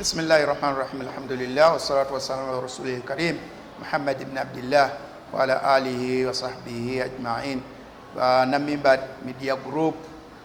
بسم الله الرحمن الرحيم الحمد لله والصلاة والسلام على رسوله الكريم محمد بن عبد الله وعلى آله وصحبه أجمعين. Namimba Media Group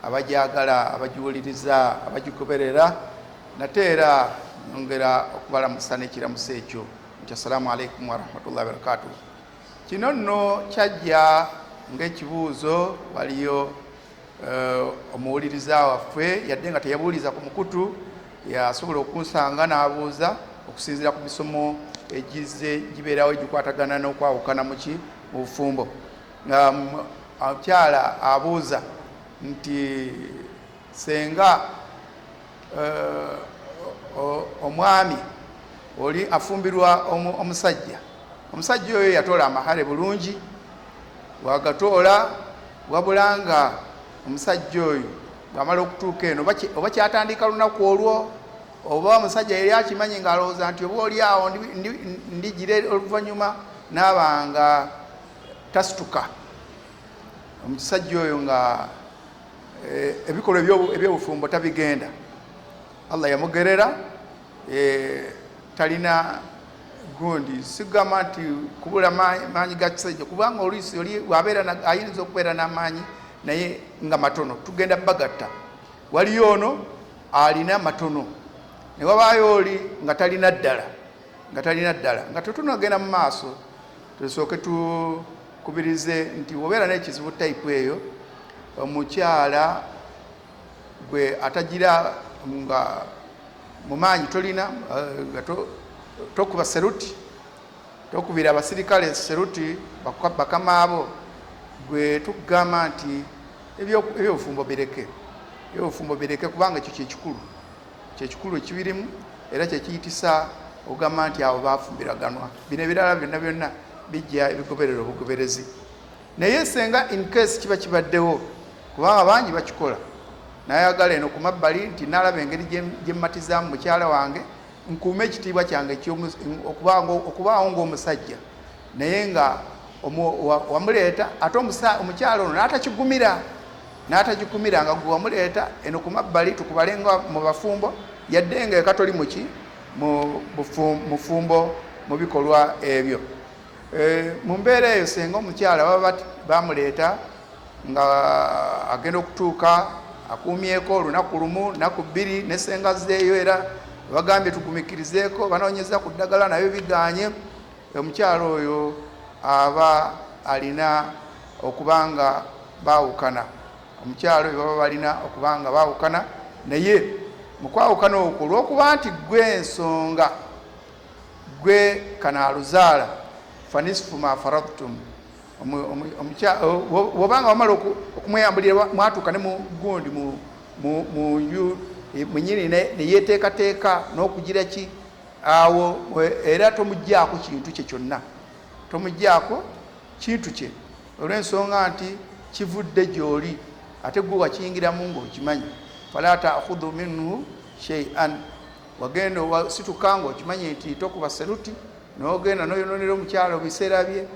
abajagala abajiwuliriza abajigoberera nateera ngera okubala musanekira museekyo nti assalamu alaikum wa rahmatullahi wa barakatuh. Kino nno kyajja ng'ekibuuzo waliyo omuwuliriza waffe yadde nga teyabuuliza ku mukutu yasobola okunsanga n'abuuza okusinziira ku misomo egize gibeerawo egikwatagana n'okwawukana mu bufumbo. Omukyala abuuza nti senga omwami oli afumbirwa omusajja oyo yatoola amahale bulungi wagatoola wabula nga omusajja oyo bw'amala okutuuka eno oba kyatandika lunaku olwo oba omusajja yali akimanyi ng'alowooza nti oba oli awo ndigire oluvannyuma naaba nga tasituka omusajja oyo nga ebikolwa ebyobufumbo tabigenda. Allah yamugerera talina gundi sigamba nti kubula maanyi ga kisajja kubanga oluusi oli wabeera ayinza okubeera n'amaanyi naye nga matono tugenda bagatta. Waliyo ono alina matono ne wabaayo oli nga talina ddala nga tetunagenda mu maaso tusooke tukubirize nti wobeera n'ekizibu tayipu eyo omukyala gwe atagira nga mu maanyi tolina tokuba seruti tokubira abasirikale seruti bakamaabo gwe tugamba nti ebyobufumbo bireke kubanga ekyo kyekikulu ekibirimu era kyekiyitisa ogamba nti abo bafumbiraganwa. Bino ebirala byonna bijja ebigoberera obugoberezi naye senga in case kiba kibaddewo kubanga bangi bakikola nayagala eno ku mabbali nti nalaba engeri gyemmatizaamu mukyala wange nkuume ekitiibwa kyange okubaawo ng'omusajja naye nga wamuleeta ate omukyala ono n'atagikumira nga gwe wamuleeta eno ku mabbali tukubale nga mu bafumbo yadde nga eka toli mu fumbo mu bikolwa ebyo. Mu mbeera eyo senga omukyala baba bamuleeta nga agenda okutuuka akuumyeko olunaku lumu naku bbiri ne senga zeeyo era bagambye tugumikirizeeko banoonyeza ku ddagala nayo biganye, omukyala oyo aba alina okubanga baawukana. Omukyala oyo baba balina okubanga baawukana naye mu kwawukana okwo olw'okuba nti gwe ensonga gwe kanaaluzaala fanisifu ma faradtum wobanga wamala okumweyambulira mwatuuka ne mu gundi mwenyini neyeteekateeka n'okugira ki awo era tomugjaako kintu kye kyonna olw'ensonga nti kivudde gy'oli ate gwe wakiyingiramu ng'okimanyi. Fala ta'khudhu minhu shay'an wagenda wasituka ng'okimanyi nti tokuba seruti n'ogenda n'oyonoonera omukyala ebiseera bye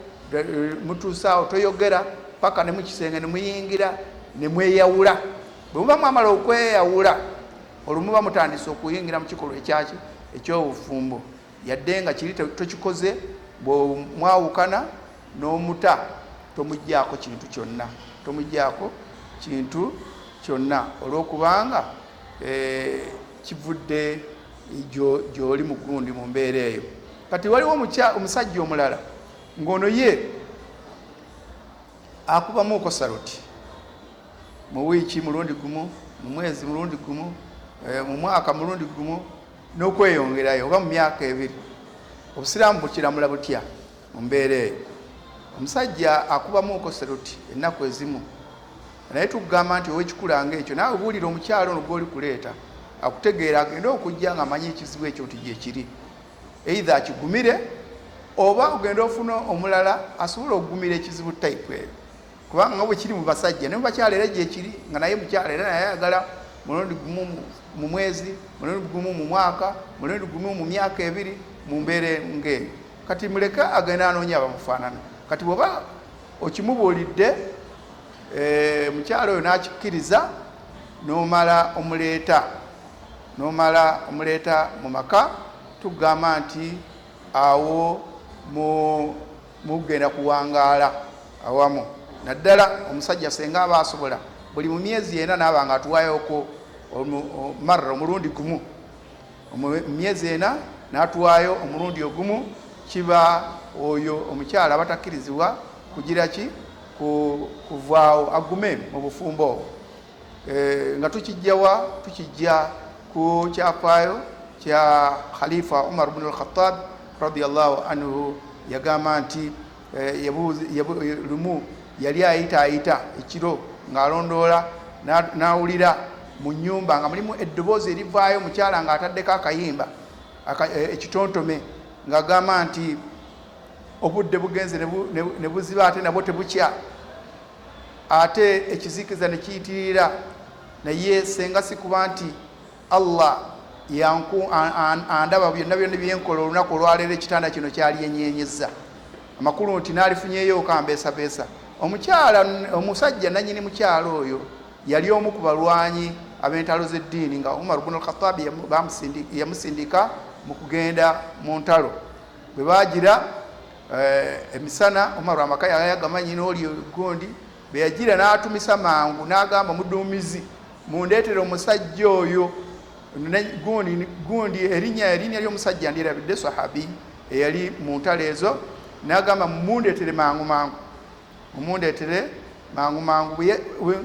mutuusaawo toyogera paka ne mukisenge ne muyingira ne mweyawula. Bwe muba mwamala okweyawula olwo muba mutandise okuyingira mu kikolwa ekyobufumbo yadde nga kiri tokikoze. Bw'omwawukana n'omuta tomugjaako kintu kyonna olw'okubanga kivudde gy'oli mu gundi mu mbeera eyo. Kati waliwo omusajja omulala ng'ono ye akubamuuko saluti mu wiiki mulundi gumu, mu mwezi mulundi gumu, mu mwaka mulundi gumu n'okweyongerayo oba mu myaka ebiri. Obusiraamu bukiramula butya mu mbeera eyo? Omusajja akubamuuko saluti ennaku ezimu naye tugamba nti ow'ekikulanga ekyo naawe buulira omukyalo ono gw'oli kuleeta akutegeera agende okujja nga amanyi ekizibu ekyo nti gyekiri either akigumire oba ogenda ofuna omulala asobola okugumira ekizibu tayipu eyo kubanga nga bwe kiri mu basajja ne mu bakyala era gyekiri nga naye mukyala era naye ayagala mulundi gumu mu mwezi, mulundi gumu mu mwaka, mulundi gumu mu myaka ebiri mu mbeera ng'eyo. Kati muleke agenda anoonya abamufaanana. Kati bw'oba okimubuulidde mukyala oyo n'akikkiriza n'omala omuleeta nomala omuleeta mu maka tugamba nti awo mugenda kuwangaala awamu. Naddala omusajja senga aba asobola buli mu myezi ena naaba nga atuwaayoko marra omulundi gumu, mu myezi ena n'atuwaayo omulundi ogumu, kiba oyo omukyala abatakkirizibwa kugira ki kuvaawo agume mu bufumbo obwo. Nga tukijja ku kyafaayo kya Khalifa Umar ibn al-Khattab radiyallahu anhu. Yagamba nti lumu yali ayita ekiro ng'alondoola n'awulira mu nnyumba nga mulimu eddoboozi erivaayo mukyala ng'ataddeko akayimba ekitontome ng'agamba nti obudde bugenze ne buziba ate nabwo tebukya, ate ekizikiza ne kiyitirira. Naye senga si kuba nti Allah andaba byonna byenkola olunaku olwaleero ekitanda kino kyali yenyenyezza amakulu nti n'alifunyeyo kambeesabeesa. Omusajja nannyini mukyalo oyo yali omu ku balwanyi ab'entalo z'eddiini nga Umar ibn al-Khattab yamusindika mu kugenda mu ntalo. Bwe baagira emisana Umar amaka yagamanyi n'oli gundi bwe yagira n'atumisa mangu n'agamba muduumizi mundeetere omusajja oyo gundi erinnya ly'omusajja ndirabidde sahabi eyali mu ntalo ezo, n'agamba mundeetere mangu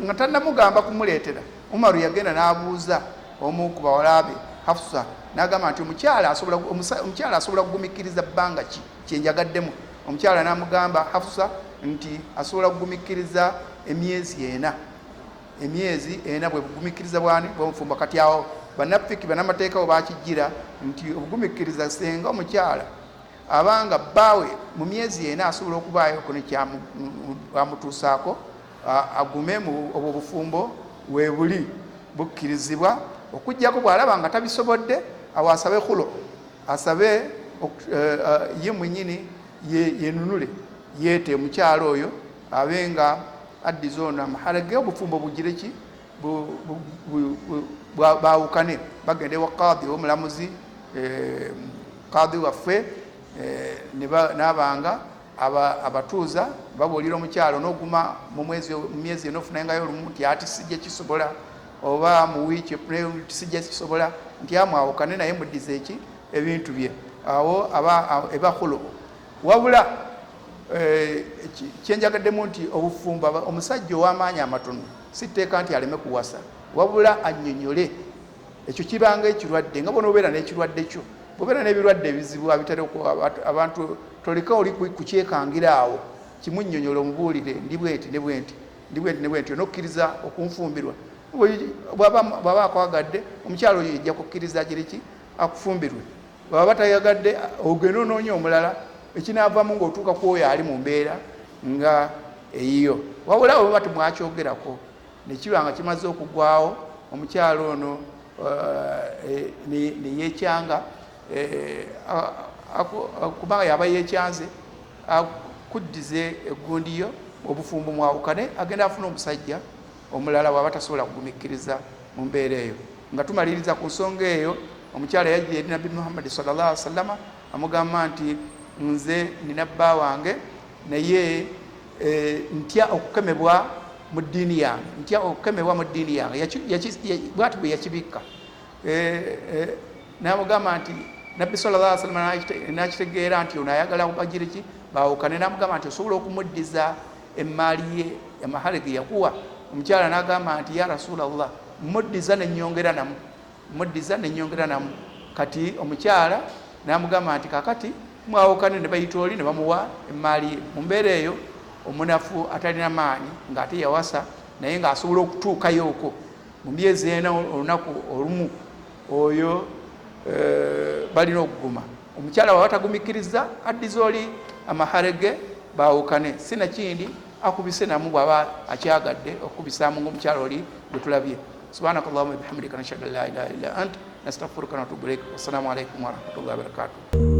nga tannamugamba kumuleetera. Umaru yagenda n'abuuza omu ku bawala be Hafsa, n'agamba nti omukyala asobola kugumikkiriza bbanga ki kyenjagaddemu. Omukyala n'amugamba Hafsa nti asobola kugumikkiriza emyezi ena bwe bugumikkiriza bwani bw'omufumbo. Kati awo bannafiki bannamateeka bwe bakijjira nti obugumikkiriza senga omukyala abanga bbaawe mu myezi ena asobola okubaayo ko nekyamutuusaako agume obwo obufumbo weebuli bukkirizibwa, okuggyako bw'alaba nga tabisobodde awo asabe khulo, asabe ye mwennyini yenunule yeete omukyalo oyo abe nga addiza ono amaharage obufumbo bugire ki baawukane, bagende wa qaadi w'omulamuzi qaadi waffe n'abanga abatuuza babuulira omukyalo n'oguma mu myezi enoofunayengayo olumu nti ati sijja kisobola, oba mu wiiki sijja kisobola, nti amwawukane naye muddize eki ebintu bye. Awo eba khulu. Wabula kyenjagaddemu nti obufumbo omusajja ow'amaanyi amatono si tteeka nti aleme kuwasa, wabula annyonnyole ekyo kibanga ekirwadde nga bonobeera n'ekirwadde kyo, bwobeera n'ebirwadde ebizibu abitali abantu toleka oli kukyekangira awo, kimunnyonnyola omubuulire ndi bwenti ne bwenti onokkiriza okunfumbirwa. Bw'aba akwagadde omukyalo oyo ejja kukkiriza kiriki akufumbirwe, bw'aba batayagadde ogenda onoonya omulala ekinaavaamu ng'otuuka ku oyo ali mu mbeera nga eyiyo. Wabula bwe baba temwakyogerako ne kiba nga kimaze okuggwawo, omukyalo ono ne yeekyanga kubanga yaba yeekyanze akuddize eggundi yo obufumbo mwawukane, agenda afuna omusajja omulala waba tasobola kugumikkiriza mu mbeera eyo. Nga tumaliriza ku nsonga eyo, omukyala yajja eri Nabbi Muhammad sallallahu alaihi wasallam amugamba nti nze nina bba wange naye ntya okukemebwa mu ddiini yange, bwati bwe yakibikka. N'amugamba nti Nabbi sallallahu alaihi wasallam n'akitegeera nti ono ayagala bagire ki baawukane, n'amugamba nti osobola okumuddiza emmaali ye amahale ge yakuwa. Omukyala n'agamba nti ya Rasulallah, muddiza nenyongera namu. Kati omukyala n'amugamba nti kakati mwawukane, ne bayita oli ne bamuwa emmaali ye. Mu mbeera eyo omunafu atalina maanyi ng'ate yawasa naye ng'asobola okutuukayo okwo mu myezi ena olunaku olumu, oyo balina okuguma. Omukyala waba tagumikkiriza addiza oli amaharege baawukane, sinakindi akubise namu bw'aba akyagadde okubisaamu ng'omukyala oli bwe tulabye. Subhanakallahumma bihamdika nashhadu an la ilaha illa anta nastaghfiruka wa natubu ilaik. Wassalamu alaikum warahmatullahi wabarakatuh.